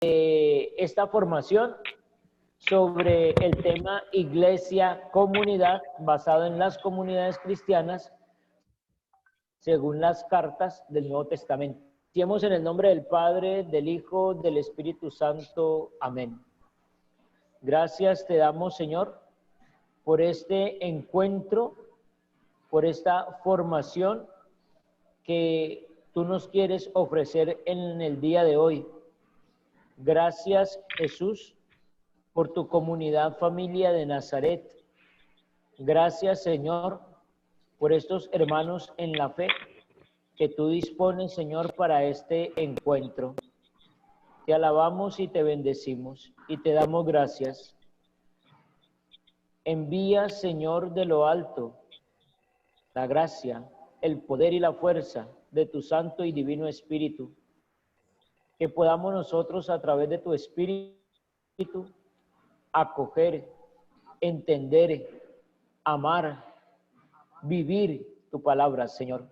esta formación sobre el tema Iglesia, Comunidad, basado en las comunidades cristianas, según las cartas del Nuevo Testamento. Iniciemos en el nombre del Padre, del Hijo, del Espíritu Santo. Amén. Gracias te damos, Señor, por este encuentro, por esta formación que tú nos quieres ofrecer en el día de hoy. Gracias, Jesús, por tu comunidad, familia de Nazaret. Gracias, Señor, por estos hermanos en la fe que tú dispones, Señor, para este encuentro. Te alabamos y te bendecimos y te damos gracias. Envía, Señor, de lo alto, la gracia, el poder y la fuerza de tu Santo y Divino Espíritu, que podamos nosotros a través de tu Espíritu acoger, entender, amar, vivir tu palabra, Señor.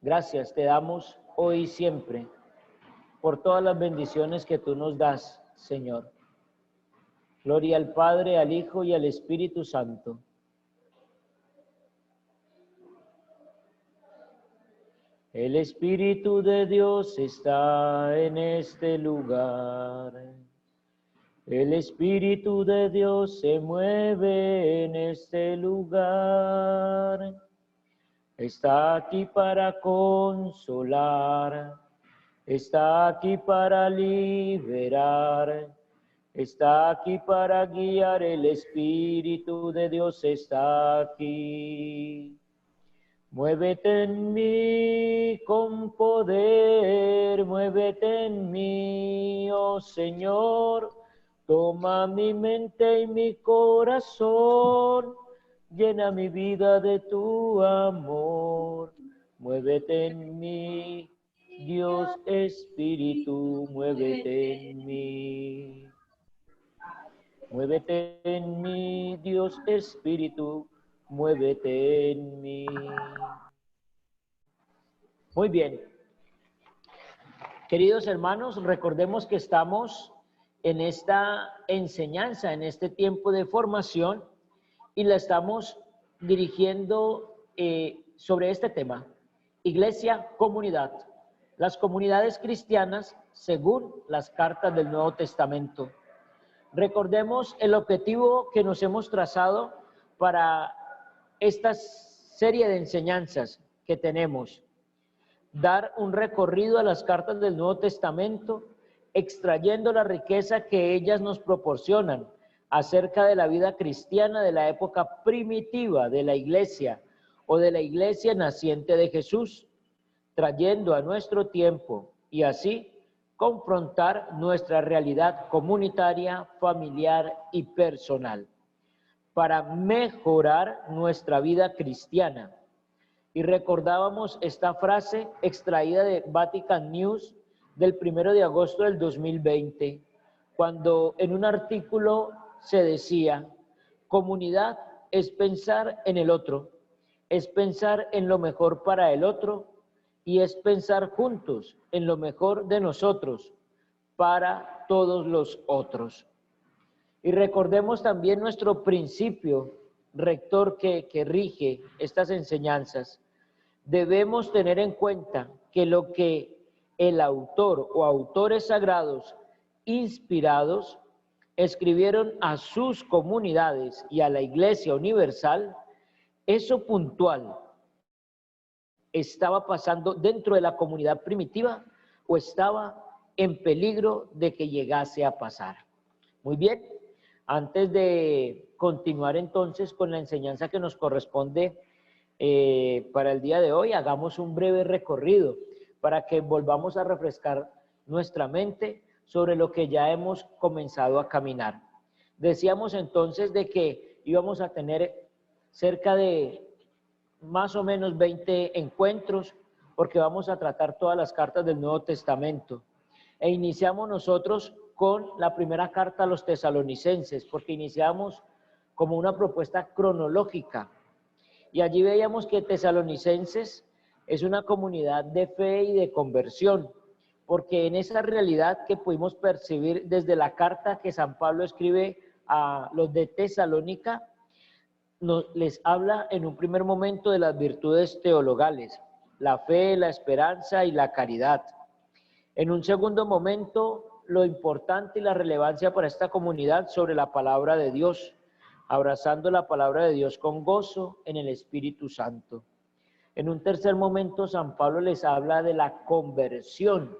Gracias te damos hoy y siempre por todas las bendiciones que tú nos das, Señor. Gloria al Padre, al Hijo y al Espíritu Santo. El Espíritu de Dios está en este lugar. El Espíritu de Dios se mueve en este lugar. Está aquí para consolar. Está aquí para liberar. Está aquí para guiar. El Espíritu de Dios está aquí. Muévete en mí con poder, muévete en mí, oh Señor. Toma mi mente y mi corazón, llena mi vida de tu amor. Muévete en mí, Dios Espíritu, muévete en mí. Muévete en mí, Dios Espíritu, muévete en mí. Muy bien. Queridos hermanos, recordemos que estamos en esta enseñanza, en este tiempo de formación, y la estamos dirigiendo sobre este tema: Iglesia, comunidad. Las comunidades cristianas según las cartas del Nuevo Testamento. Recordemos el objetivo que nos hemos trazado para esta serie de enseñanzas que tenemos: dar un recorrido a las cartas del Nuevo Testamento, extrayendo la riqueza que ellas nos proporcionan acerca de la vida cristiana de la época primitiva de la iglesia o de la iglesia naciente de Jesús, trayendo a nuestro tiempo y así confrontar nuestra realidad comunitaria, familiar y personal para mejorar nuestra vida cristiana. Y recordábamos esta frase extraída de Vatican News del 1 de agosto del 2020, cuando en un artículo se decía: comunidad es pensar en el otro, es pensar en lo mejor para el otro y es pensar juntos en lo mejor de nosotros para todos los otros. Y recordemos también nuestro principio rector que rige estas enseñanzas. Debemos tener en cuenta que lo que el autor o autores sagrados inspirados escribieron a sus comunidades y a la Iglesia Universal, eso puntual estaba pasando dentro de la comunidad primitiva o estaba en peligro de que llegase a pasar. Muy bien, antes de continuar entonces con la enseñanza que nos corresponde para el día de hoy, hagamos un breve recorrido para que volvamos a refrescar nuestra mente sobre lo que ya hemos comenzado a caminar. Decíamos entonces de que íbamos a tener cerca de más o menos 20 encuentros, porque vamos a tratar todas las cartas del Nuevo Testamento. E iniciamos nosotros con la primera carta a los tesalonicenses, porque iniciamos como una propuesta cronológica. Y allí veíamos que Tesalonicenses es una comunidad de fe y de conversión, porque en esa realidad que pudimos percibir desde la carta que San Pablo escribe a los de Tesalónica, les habla en un primer momento de las virtudes teologales, la fe, la esperanza y la caridad. En un segundo momento, lo importante y la relevancia para esta comunidad sobre la palabra de Dios, abrazando la palabra de Dios con gozo en el Espíritu Santo. En un tercer momento, San Pablo les habla de la conversión,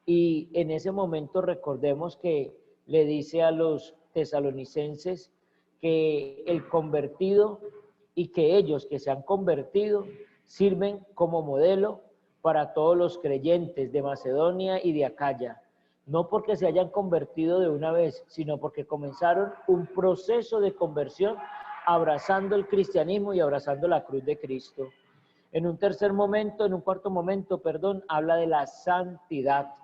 y en ese momento recordemos que le dice a los tesalonicenses que el convertido y que ellos que se han convertido sirven como modelo para todos los creyentes de Macedonia y de Acaya, no porque se hayan convertido de una vez, sino porque comenzaron un proceso de conversión abrazando el cristianismo y abrazando la cruz de Cristo. En un cuarto momento, habla de la santidad.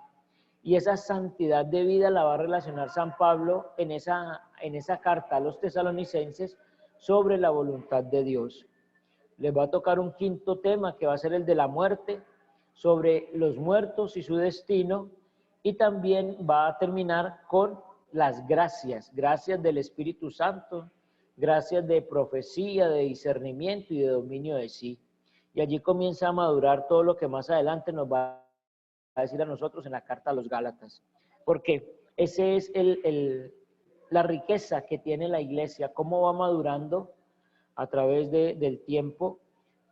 Y esa santidad de vida la va a relacionar San Pablo en esa carta a los tesalonicenses sobre la voluntad de Dios. Les va a tocar un quinto tema que va a ser el de la muerte, sobre los muertos y su destino, y también va a terminar con las gracias del Espíritu Santo, gracias de profecía, de discernimiento y de dominio de sí. Y allí comienza a madurar todo lo que más adelante nos va a decir a nosotros en la carta a los Gálatas, porque ese es la riqueza que tiene la iglesia, cómo va madurando a través del tiempo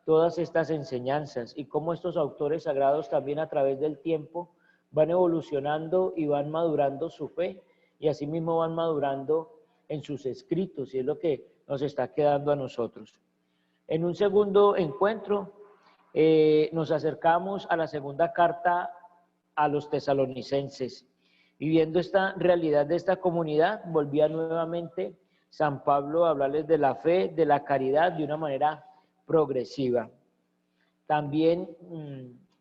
todas estas enseñanzas y cómo estos autores sagrados también a través del tiempo van evolucionando y van madurando su fe y asimismo van madurando en sus escritos, y es lo que nos está quedando a nosotros. En un segundo encuentro nos acercamos a la segunda carta a los tesalonicenses, y viendo esta realidad de esta comunidad, volvía nuevamente San Pablo a hablarles de la fe, de la caridad, de una manera progresiva. También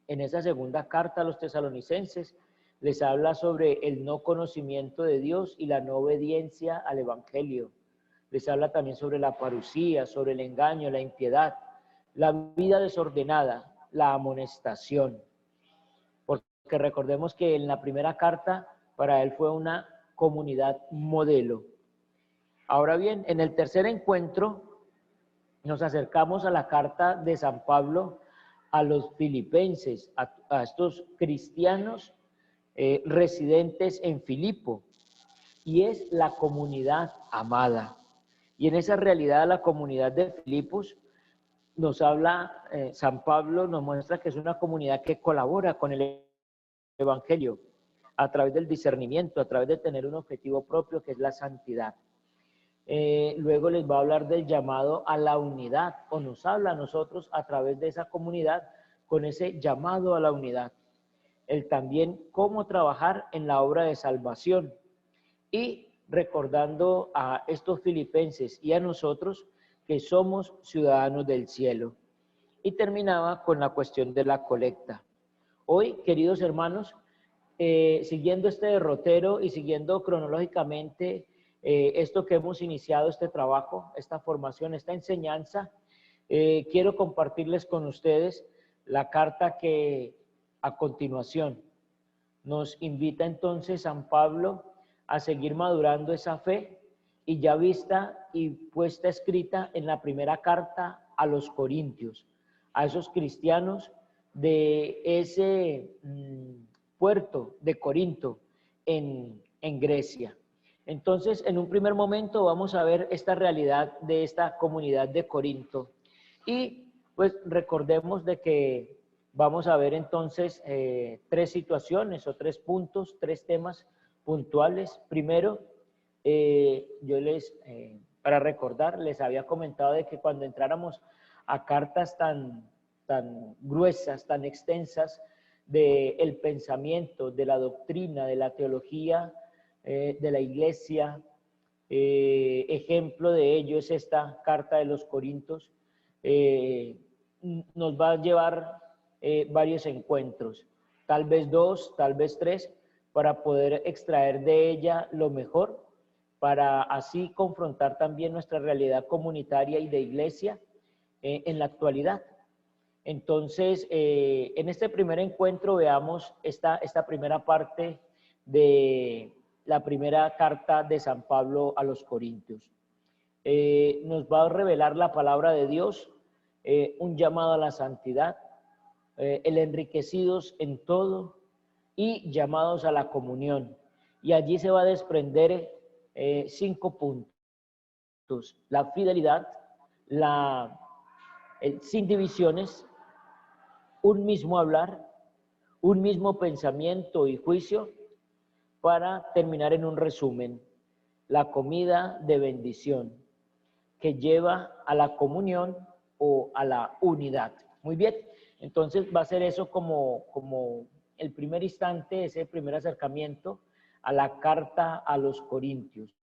en esa segunda carta a los tesalonicenses les habla sobre el no conocimiento de Dios y la no obediencia al Evangelio. Les habla también sobre la parusía, sobre el engaño, la impiedad, la vida desordenada, la amonestación. Porque recordemos que en la primera carta para él fue una comunidad modelo. Ahora bien, en el tercer encuentro nos acercamos a la carta de San Pablo a los filipenses, a estos cristianos residentes en Filipo, y es la comunidad amada. Y en esa realidad, la comunidad de Filipos nos habla, San Pablo nos muestra que es una comunidad que colabora con el Evangelio a través del discernimiento, a través de tener un objetivo propio que es la santidad. Luego les va a hablar del llamado a la unidad, o nos habla a nosotros a través de esa comunidad con ese llamado a la unidad. El también cómo trabajar en la obra de salvación, y recordando a estos filipenses y a nosotros que somos ciudadanos del cielo. Y terminaba con la cuestión de la colecta. Hoy, queridos hermanos, siguiendo este derrotero y siguiendo cronológicamente esto que hemos iniciado, este trabajo, esta formación, esta enseñanza, quiero compartirles con ustedes la carta que a continuación nos invita entonces San Pablo a seguir madurando esa fe, y ya vista y puesta escrita en la primera carta a los Corintios, a esos cristianos de ese puerto de Corinto en Grecia. Entonces, en un primer momento vamos a ver esta realidad de esta comunidad de Corinto, y pues recordemos de que vamos a ver entonces tres situaciones o tres puntos, tres temas puntuales. Primero, para recordar, les había comentado de que cuando entráramos a cartas tan gruesas, tan extensas del pensamiento, de la doctrina, de la teología de la iglesia, ejemplo de ello es esta carta de los Corintios, nos va a llevar varios encuentros, tal vez 2, tal vez 3, para poder extraer de ella lo mejor, para así confrontar también nuestra realidad comunitaria y de iglesia en la actualidad. Entonces, en este primer encuentro veamos esta primera parte de la primera carta de San Pablo a los Corintios. Nos va a revelar la palabra de Dios, un llamado a la santidad, el enriquecidos en todo y llamados a la comunión. Y allí se va a desprender 5 puntos. La fidelidad, sin divisiones, un mismo hablar, un mismo pensamiento y juicio, para terminar en un resumen, la comida de bendición que lleva a la comunión o a la unidad. Muy bien, entonces va a ser eso como el primer instante, ese primer acercamiento a la carta a los Corintios.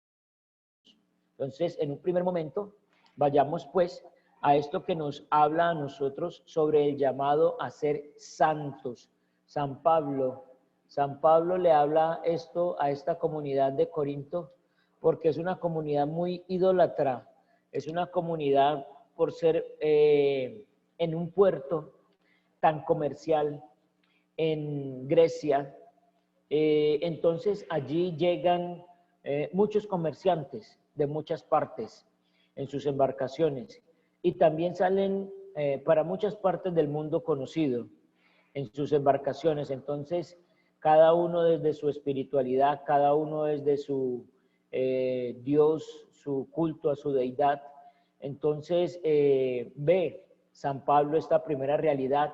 Entonces, en un primer momento, vayamos pues a esto que nos habla a nosotros sobre el llamado a ser santos. San Pablo le habla esto a esta comunidad de Corinto porque es una comunidad muy idólatra, es una comunidad por ser en un puerto tan comercial en Grecia. Entonces allí llegan muchos comerciantes de muchas partes en sus embarcaciones y también salen para muchas partes del mundo conocido en sus embarcaciones. Entonces cada uno desde su espiritualidad, cada uno desde su Dios, su culto a su deidad. Entonces ve San Pablo esta primera realidad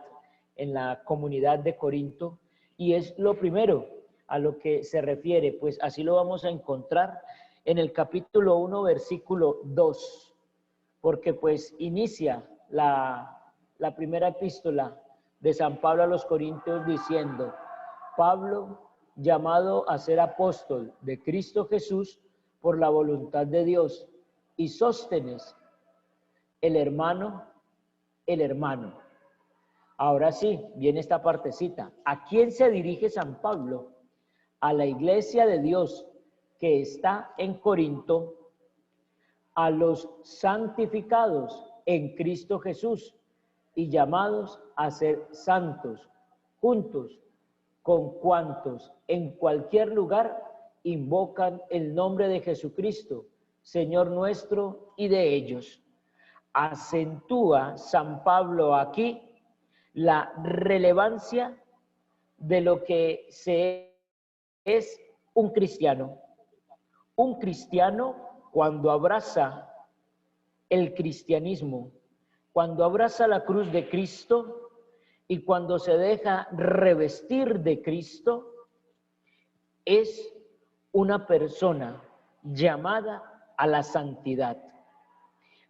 en la comunidad de Corinto y es lo primero a lo que se refiere, pues así lo vamos a encontrar en el capítulo 1, versículo 2, porque pues inicia la primera epístola de San Pablo a los Corintios diciendo: Pablo, llamado a ser apóstol de Cristo Jesús por la voluntad de Dios, y Sóstenes, el hermano. Ahora sí, viene esta partecita. ¿A quién se dirige San Pablo? A la iglesia de Dios que está en Corinto, a los santificados en Cristo Jesús y llamados a ser santos, juntos con cuantos en cualquier lugar invocan el nombre de Jesucristo, Señor nuestro, y de ellos. Acentúa San Pablo aquí la relevancia de lo que es un cristiano. Un cristiano, cuando abraza el cristianismo, cuando abraza la cruz de Cristo y cuando se deja revestir de Cristo, es una persona llamada a la santidad,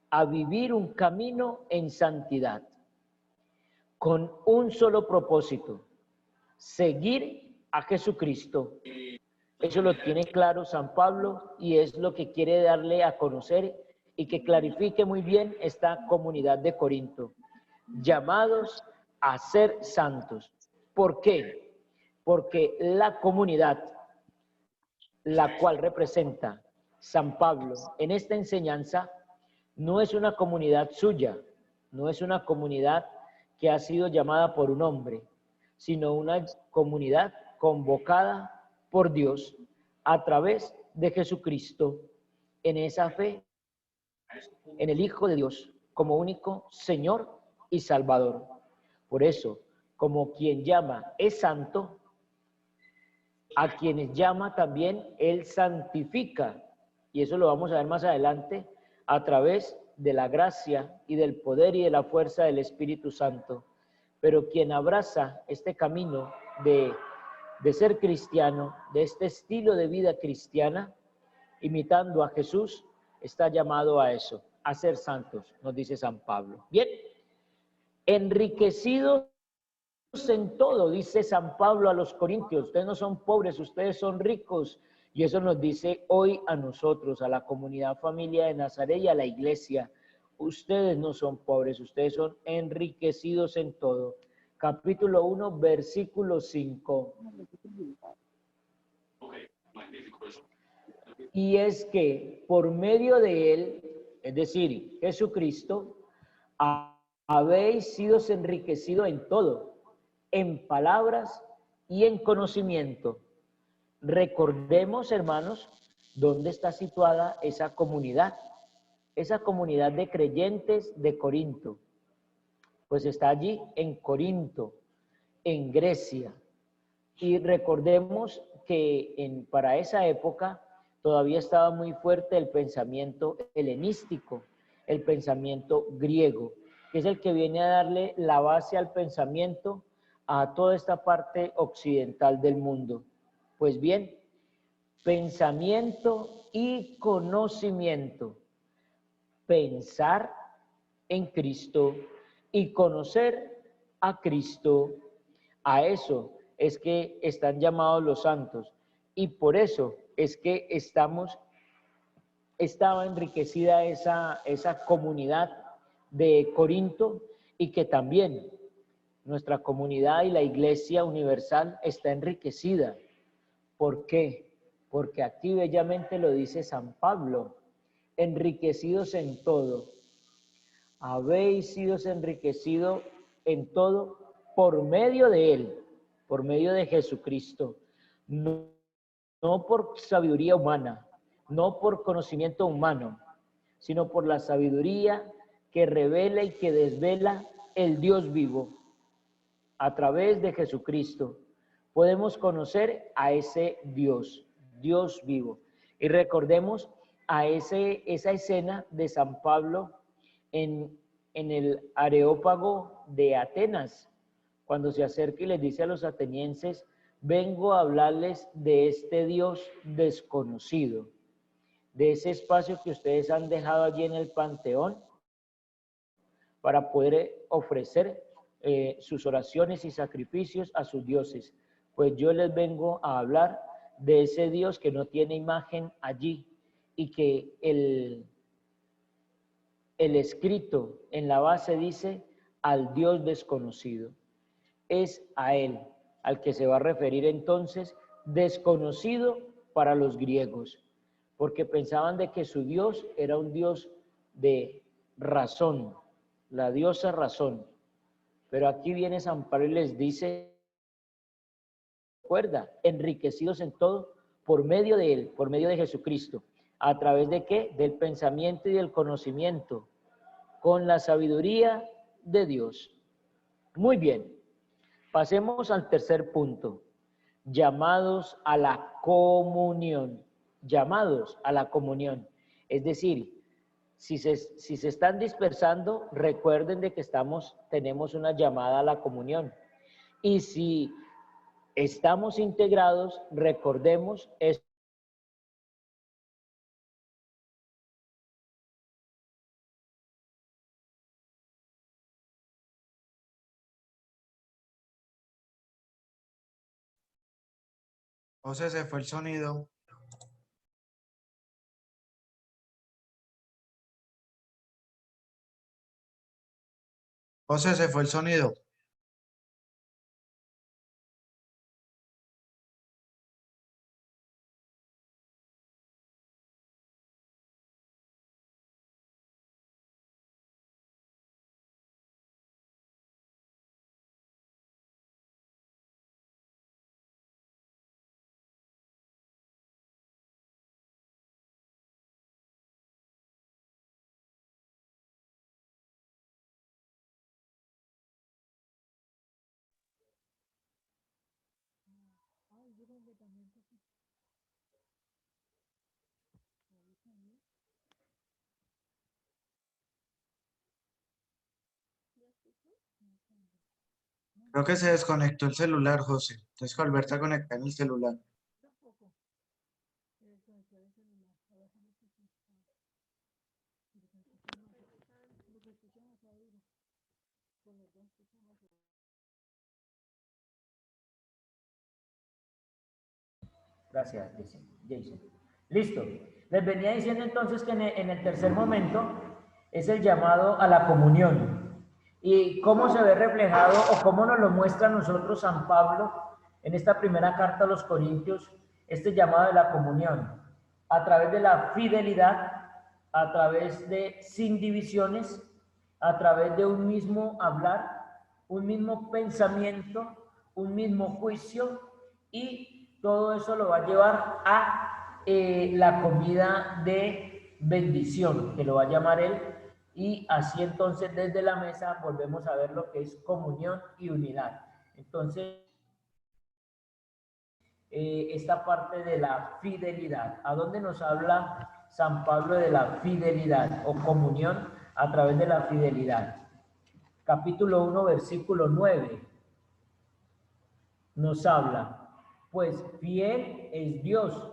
a vivir un camino en santidad, con un solo propósito: seguir a Jesucristo. Eso lo tiene claro San Pablo y es lo que quiere darle a conocer y que clarifique muy bien esta comunidad de Corinto. Llamados a ser santos. ¿Por qué? Porque la comunidad, la cual representa San Pablo en esta enseñanza, no es una comunidad suya, no es una comunidad que ha sido llamada por un hombre, sino una comunidad convocada por Dios a través de Jesucristo en esa fe en el Hijo de Dios como único Señor y Salvador. Por eso, como quien llama es santo, a quienes llama también Él santifica. Y eso lo vamos a ver más adelante a través de la gracia y del poder y de la fuerza del Espíritu Santo. Pero quien abraza este camino de ser cristiano, de este estilo de vida cristiana, imitando a Jesús, está llamado a eso, a ser santos, nos dice San Pablo. Bien, enriquecidos en todo, dice San Pablo a los Corintios. Ustedes no son pobres, ustedes son ricos. Y eso nos dice hoy a nosotros, a la comunidad familia de Nazaret y a la iglesia. Ustedes no son pobres, ustedes son enriquecidos en todo. Capítulo 1, versículo 5. Y es que por medio de él, es decir, Jesucristo, habéis sido enriquecidos en todo, en palabras y en conocimiento. Recordemos, hermanos, dónde está situada esa comunidad de creyentes de Corinto. Pues está allí en Corinto, en Grecia. Y recordemos que para esa época todavía estaba muy fuerte el pensamiento helenístico, el pensamiento griego, que es el que viene a darle la base al pensamiento a toda esta parte occidental del mundo. Pues bien, pensamiento y conocimiento. Pensar en Cristo y conocer a Cristo. A eso es que están llamados los santos, y por eso es que estaba enriquecida esa comunidad de Corinto, y que también nuestra comunidad y la Iglesia Universal está enriquecida. ¿Por qué? Porque aquí bellamente lo dice San Pablo: enriquecidos en todo. Habéis sido enriquecidos en todo por medio de Él, por medio de Jesucristo. No, no por sabiduría humana, no por conocimiento humano, sino por la sabiduría que revela y que desvela el Dios vivo. A través de Jesucristo podemos conocer a ese Dios, Dios vivo. Y recordemos a esa escena de San Pablo en el Areópago de Atenas, cuando se acerca y les dice a los atenienses: vengo a hablarles de este Dios desconocido, de ese espacio que ustedes han dejado allí en el Panteón para poder ofrecer sus oraciones y sacrificios a sus dioses. Pues yo les vengo a hablar de ese Dios que no tiene imagen allí, y que el escrito en la base dice: al Dios desconocido. Es a Él al que se va a referir entonces, desconocido para los griegos, porque pensaban de que su Dios era un Dios de razón, la diosa razón. Pero aquí viene San Pablo y les dice: recuerda, enriquecidos en todo por medio de Él, por medio de Jesucristo. ¿A través de qué? Del pensamiento y del conocimiento, con la sabiduría de Dios. Muy bien, pasemos al tercer punto: llamados a la comunión. Llamados a la comunión. Es decir, si se están dispersando, recuerden de que tenemos una llamada a la comunión. Y si estamos integrados, recordemos esto. José, se fue el sonido. José, se fue el sonido. Creo que se desconectó el celular, José. Entonces, que volverte a conectar en el celular. Gracias, Jason. Listo. Les venía diciendo entonces que en el tercer momento es el llamado a la comunión. ¿Y cómo se ve reflejado o cómo nos lo muestra a nosotros San Pablo en esta primera carta a los Corintios, este llamado de la comunión? A través de la fidelidad, a través de sin divisiones, a través de un mismo hablar, un mismo pensamiento, un mismo juicio, y todo eso lo va a llevar a la comida de bendición, que lo va a llamar él, y así entonces desde la mesa volvemos a ver lo que es comunión y unidad. Entonces, esta parte de la fidelidad. ¿A dónde nos habla San Pablo de la fidelidad o comunión a través de la fidelidad? Capítulo 1, versículo 9 nos habla, pues fiel es Dios,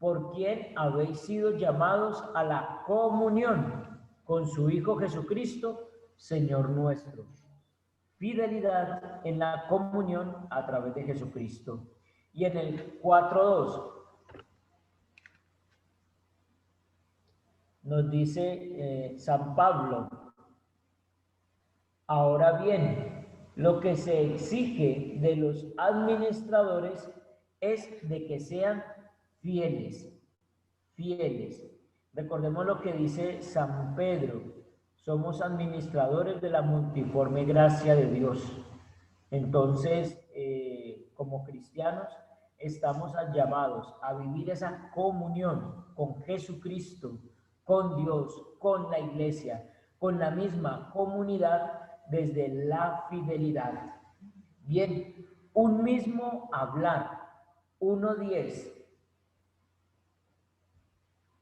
por quien habéis sido llamados a la comunión con su Hijo Jesucristo, Señor nuestro. Fidelidad en la comunión a través de Jesucristo. Y en el 4.2 nos dice San Pablo, ahora bien, lo que se exige de los administradores es de que sean fieles, fieles. Recordemos lo que dice San Pedro, somos administradores de la multiforme gracia de Dios. Entonces, como cristianos, estamos llamados a vivir esa comunión con Jesucristo, con Dios, con la iglesia, con la misma comunidad desde la fidelidad. Bien, un mismo hablar, 1:10.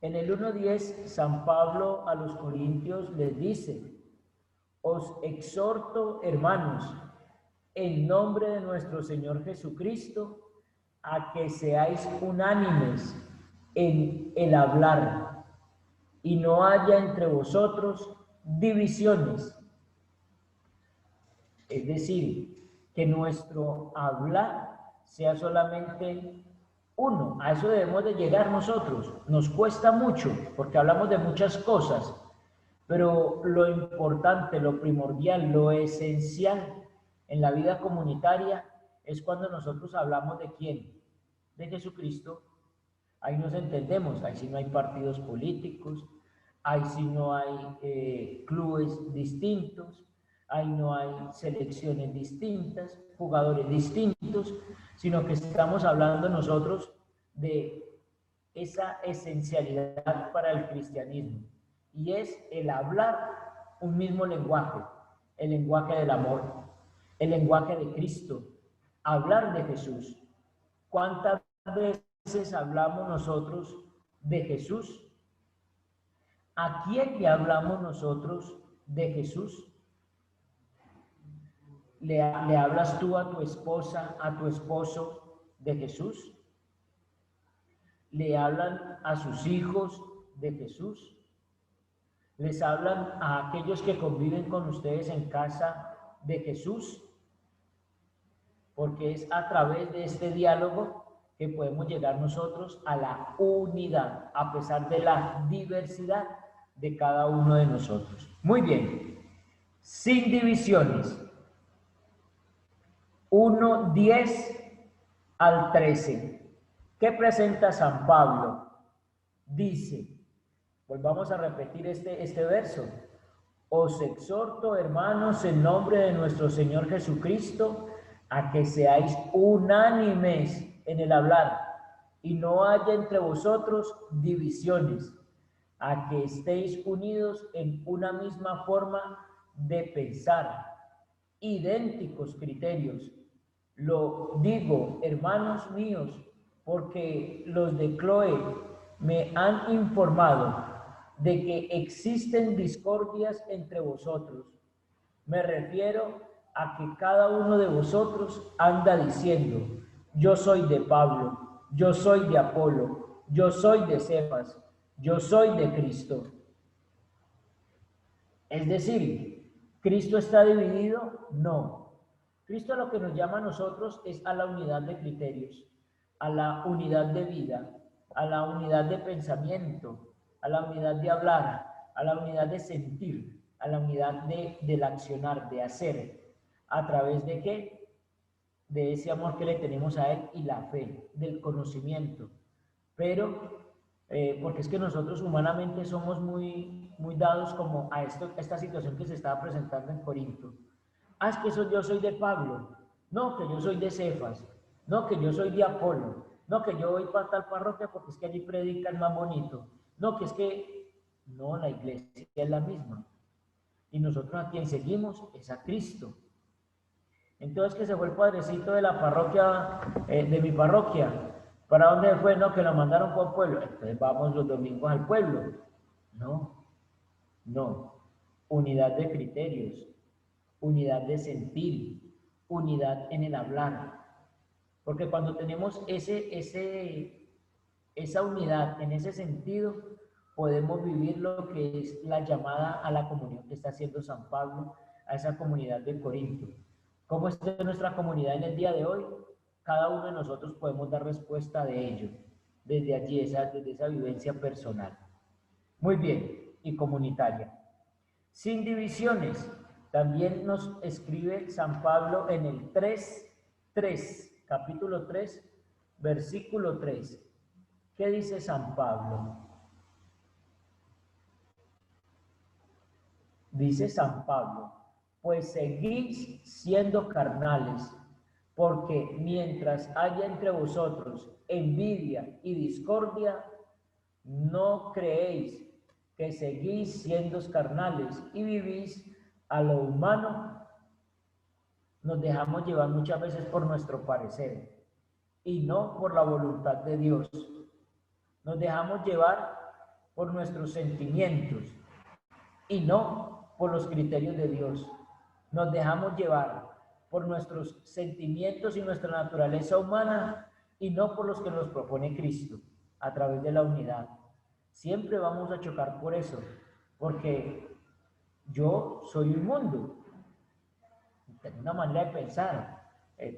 En el 1:10, San Pablo a los Corintios les dice, os exhorto, hermanos, en nombre de nuestro Señor Jesucristo, a que seáis unánimes en el hablar y no haya entre vosotros divisiones. Es decir, que nuestro hablar sea solamente uno. A eso debemos de llegar nosotros. Nos cuesta mucho porque hablamos de muchas cosas, pero lo importante, lo primordial, lo esencial en la vida comunitaria es cuando nosotros hablamos de quién, de Jesucristo. Ahí nos entendemos, ahí sí no hay partidos políticos, ahí sí no hay clubes distintos, ahí no hay selecciones distintas, jugadores distintos, sino que estamos hablando nosotros de esa esencialidad para el cristianismo, y es el hablar un mismo lenguaje, el lenguaje del amor, el lenguaje de Cristo, hablar de Jesús. ¿Cuántas veces hablamos nosotros de Jesús? ¿A quién le hablamos nosotros de Jesús? ¿Le hablas tú a tu esposa, a tu esposo de Jesús? ¿Le hablan a sus hijos de Jesús? ¿Les hablan a aquellos que conviven con ustedes en casa de Jesús? Porque es a través de este diálogo que podemos llegar nosotros a la unidad, a pesar de la diversidad de cada uno de nosotros. Muy bien, sin divisiones. 1:10 al 13. ¿Qué presenta San Pablo? Dice, volvamos a repetir este verso. Os exhorto, hermanos, en nombre de nuestro Señor Jesucristo, a que seáis unánimes en el hablar y no haya entre vosotros divisiones, a que estéis unidos en una misma forma de pensar, idénticos criterios. Lo digo, hermanos míos, porque los de Chloe me han informado de que existen discordias entre vosotros. Me refiero a que cada uno de vosotros anda diciendo, yo soy de Pablo, yo soy de Apolo, yo soy de Cefas, yo soy de Cristo. Es decir, ¿Cristo está dividido? No. Cristo lo que nos llama a nosotros es a la unidad de criterios, a la unidad de vida, a la unidad de pensamiento, a la unidad de hablar, a la unidad de sentir, a la unidad del accionar, de hacer. ¿A través de qué? De ese amor que le tenemos a Él y la fe, del conocimiento. Pero porque es que nosotros humanamente somos muy dados como a esta situación que se estaba presentando en Corinto. Es que yo soy de Pablo, no, que yo soy de Cefas, no, que yo soy de Apolo, no, que yo voy para tal parroquia porque es que allí predican más bonito, no, que es que, no, la iglesia es la misma. Y nosotros a quien seguimos es a Cristo. Entonces, que se fue el padrecito de la parroquia, de mi parroquia. ¿Para dónde fue? No, que lo mandaron por el pueblo. Entonces vamos los domingos al pueblo. No, no. Unidad de criterios, unidad de sentir, unidad en el hablar. Porque cuando tenemos esa unidad en ese sentido, podemos vivir lo que es la llamada a la comunión que está haciendo San Pablo a esa comunidad de Corinto. ¿Cómo está nuestra comunidad en el día de hoy? Cada uno de nosotros podemos dar respuesta de ello, desde allí, desde esa vivencia personal. Muy bien, y comunitaria. Sin divisiones. También nos escribe San Pablo en el 3, capítulo 3, versículo 3. ¿Qué dice San Pablo? Dice San Pablo, pues seguís siendo carnales, porque mientras haya entre vosotros envidia y discordia, no creéis que seguís siendo carnales y vivís a lo humano. Nos dejamos llevar muchas veces por nuestro parecer y no por la voluntad de Dios. Nos dejamos llevar por nuestros sentimientos y no por los criterios de Dios. Nos dejamos llevar por nuestros sentimientos y nuestra naturaleza humana y no por los que nos propone Cristo a través de la unidad. Siempre vamos a chocar por eso, porque yo soy un mundo, tengo una manera de pensar.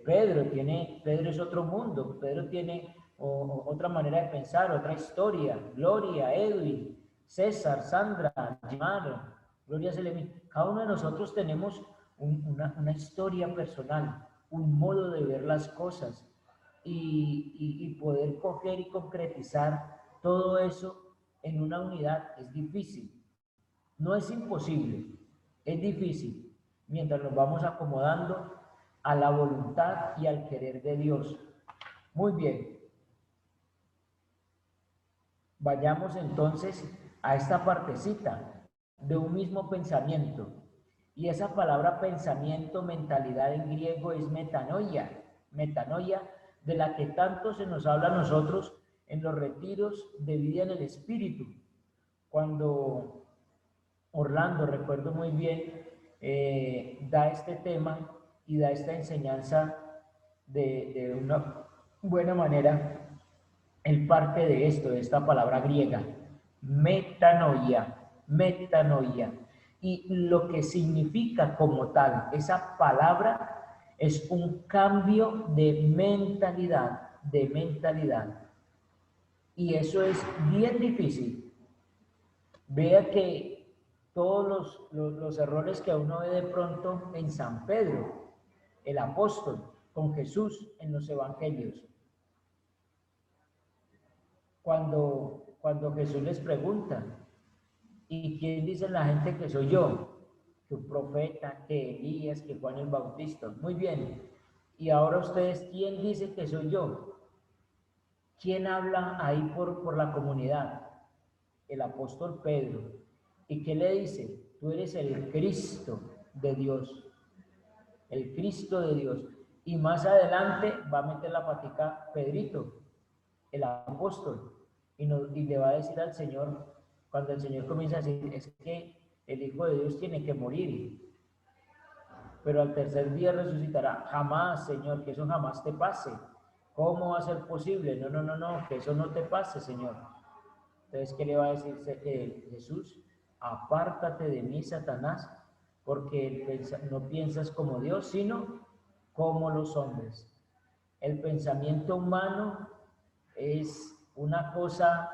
Pedro es otro mundo, Pedro tiene otra manera de pensar, otra historia. Gloria, Edwin, César, Sandra, Gemar, Gloria Selemi. Cada uno de nosotros tenemos una historia personal, un modo de ver las cosas y poder coger y concretizar todo eso en una unidad es difícil. No es imposible, es difícil, mientras nos vamos acomodando a la voluntad y al querer de Dios. Muy bien. Vayamos entonces a esta partecita de un mismo pensamiento. Y esa palabra pensamiento, mentalidad en griego es metanoia. Metanoia, de la que tanto se nos habla a nosotros en los retiros de vida en el espíritu. Cuando Orlando, recuerdo muy bien, da este tema y da esta enseñanza de una buena manera. Él parte de esto, de esta palabra griega, metanoia, metanoia. Y lo que significa como tal, esa palabra es un cambio de mentalidad, de mentalidad. Y eso es bien difícil. Vea que todos los errores que uno ve de pronto en San Pedro, el apóstol, con Jesús en los evangelios. Cuando Jesús les pregunta, ¿y quién dice la gente que soy yo? Que un profeta, que Elías, que Juan el Bautista. Muy bien. Y ahora ustedes, ¿quién dice que soy yo? ¿Quién habla ahí por la comunidad? El apóstol Pedro. ¿Y qué le dice? Tú eres el Cristo de Dios. El Cristo de Dios. Y más adelante va a meter la patica Pedrito, el apóstol, y le va a decir al Señor, cuando el Señor comienza a decir, es que el Hijo de Dios tiene que morir, pero al tercer día resucitará. Jamás, Señor, que eso jamás te pase. ¿Cómo va a ser posible? No, que eso no te pase, Señor. Entonces, ¿qué le va a decir Jesús? Apártate de mí, Satanás, porque no piensas como Dios, sino como los hombres. El pensamiento humano es una cosa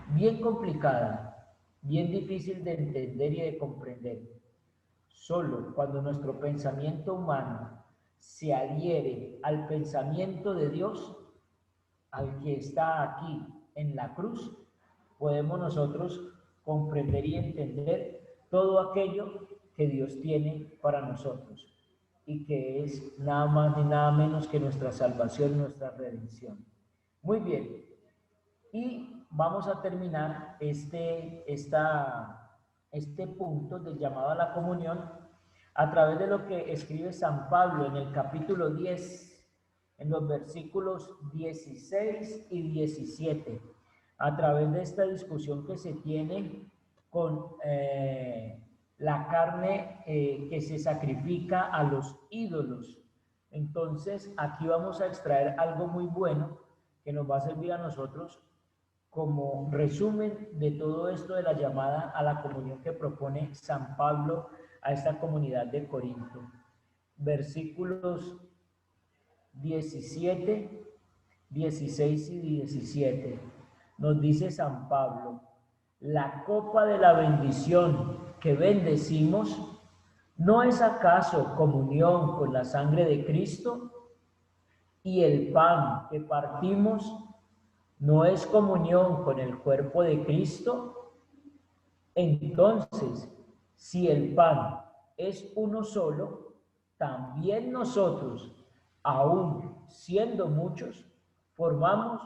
bien complicada, bien difícil de entender y de comprender. Solo cuando nuestro pensamiento humano se adhiere al pensamiento de Dios, al que está aquí en la cruz, podemos nosotros comprender y entender todo aquello que Dios tiene para nosotros y que es nada más ni nada menos que nuestra salvación, nuestra redención. Muy bien, y vamos a terminar este punto del llamado a la comunión a través de lo que escribe San Pablo en el capítulo 10, en los versículos 16 y 17, a través de esta discusión que se tiene con la carne que se sacrifica a los ídolos. Entonces, aquí vamos a extraer algo muy bueno que nos va a servir a nosotros como resumen de todo esto de la llamada a la comunión que propone San Pablo a esta comunidad de Corinto. Versículos 17, 16 y 17. Nos dice San Pablo: la copa de la bendición que bendecimos, ¿no es acaso comunión con la sangre de Cristo? Y el pan que partimos, ¿no es comunión con el cuerpo de Cristo? Entonces, si el pan es uno solo, también nosotros, aun siendo muchos, formamos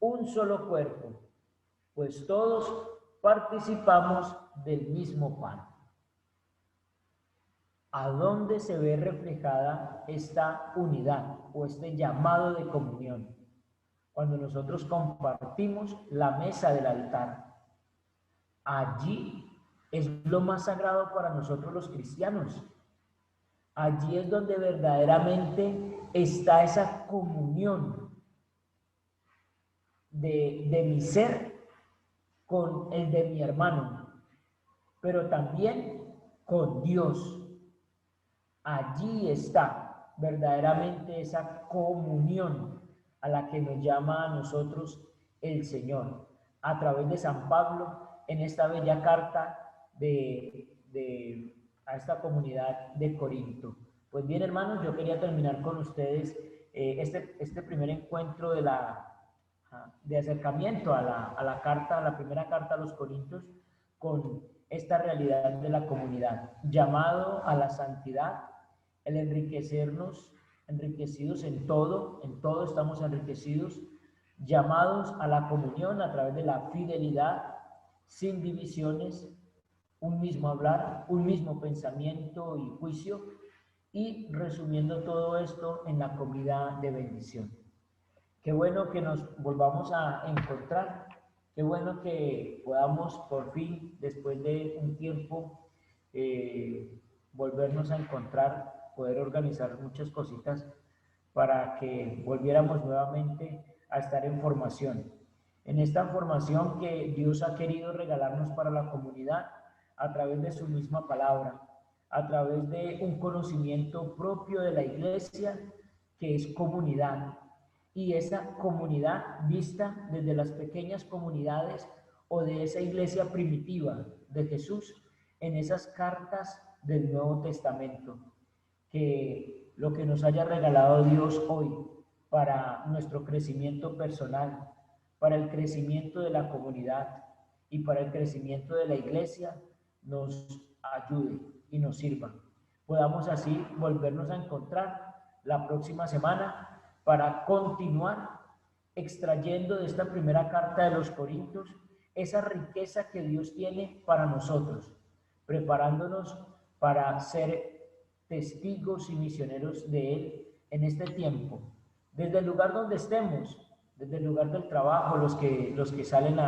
un solo cuerpo, pues todos participamos del mismo pan. ¿A dónde se ve reflejada esta unidad o este llamado de comunión? Cuando nosotros compartimos la mesa del altar. Allí es lo más sagrado para nosotros los cristianos. Allí es donde verdaderamente está esa comunión de mi ser con el de mi hermano, pero también con Dios. Allí está verdaderamente esa comunión a la que nos llama a nosotros el Señor, a través de San Pablo, en esta bella carta a esta comunidad de Corinto. Pues bien, hermanos, yo quería terminar con ustedes este primer encuentro de acercamiento a la primera carta a los Corintios, con esta realidad de la comunidad, llamado a la santidad, el enriquecidos en todo estamos enriquecidos, llamados a la comunión a través de la fidelidad, sin divisiones, un mismo hablar, un mismo pensamiento y juicio, y resumiendo todo esto en la comida de bendición. Qué bueno que nos volvamos a encontrar, qué bueno que podamos por fin, después de un tiempo, volvernos a encontrar, poder organizar muchas cositas para que volviéramos nuevamente a estar en formación. En esta formación que Dios ha querido regalarnos para la comunidad a través de su misma palabra, a través de un conocimiento propio de la iglesia que es comunidad. Y esa comunidad vista desde las pequeñas comunidades o de esa iglesia primitiva de Jesús en esas cartas del Nuevo Testamento. Que lo que nos haya regalado Dios hoy para nuestro crecimiento personal, para el crecimiento de la comunidad y para el crecimiento de la iglesia, nos ayude y nos sirva. Podamos así volvernos a encontrar la próxima semana para continuar extrayendo de esta primera carta de los Corintios esa riqueza que Dios tiene para nosotros, preparándonos para ser testigos y misioneros de Él en este tiempo, desde el lugar donde estemos, desde el lugar del trabajo, los que salen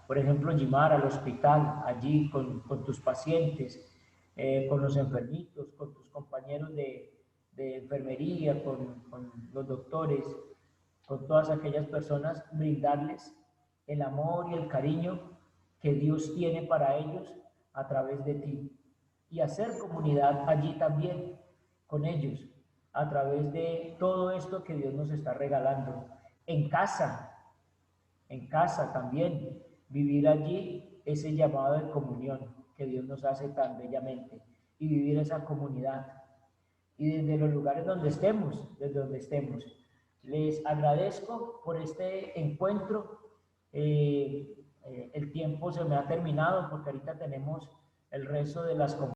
por ejemplo, Jimar, al hospital, allí con tus pacientes, con los enfermitos, con tus compañeros de enfermería, con los doctores, con todas aquellas personas, brindarles el amor y el cariño que Dios tiene para ellos a través de ti. Y hacer comunidad allí también con ellos, a través de todo esto que Dios nos está regalando. En casa también, vivir allí ese llamado de comunión que Dios nos hace tan bellamente y vivir esa comunidad. Y desde los lugares desde donde estemos. Les agradezco por este encuentro el tiempo se me ha terminado porque ahorita tenemos el resto de las